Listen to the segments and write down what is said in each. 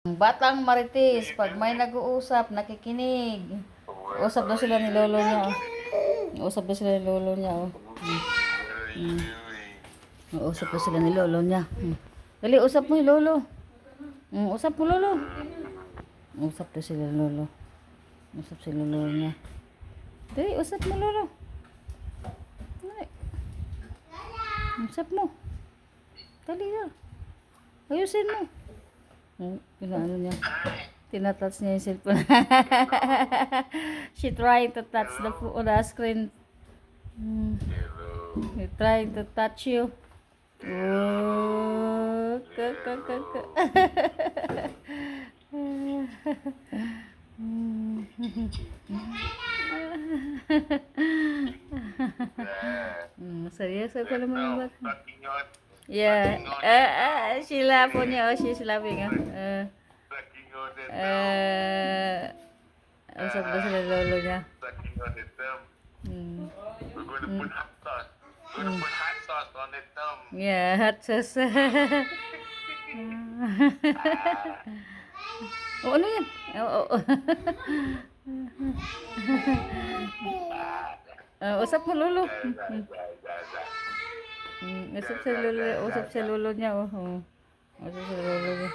Batang Marites, pag may nag-uusap, nakikinig. Usap daw sila ni lolo niya. Usap daw sila ni lolo niya. Usap daw sila ni lolo niya. Dali, usap mo yung lolo. Usap mo lolo. Usap daw sila ni lolo. Usap sila lolo niya. Dali, usap mo lolo. Dali. Usap mo. Dali na. Ayusin mo. Ano niya? Tinatouch niya yung cellphone. She tried to touch the screen. He tried to touch you. Oh, seryoso ko naman ba? Yeah. She laughing. Oh, she's laughing. Usap daw sila lolo niya. We're going to put hot sauce. We're going to put hot sauce on the thumb. Yeah, hot sauce. Oh, ano yan? Usap mo lolo. Usap sa lolo, usap sa lolo niya. Usap sa lolo niya.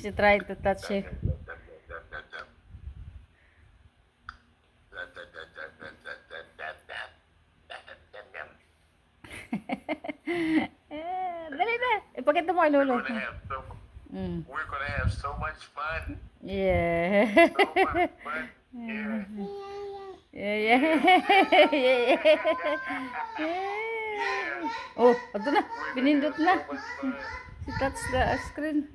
She tried to touch you. Dali na. Ipakita mo kay lolo. We're gonna have so much fun. Yeah. So much fun. Yeah. Yeah. Oh, ito na. Pinindot na. Si touch the screen.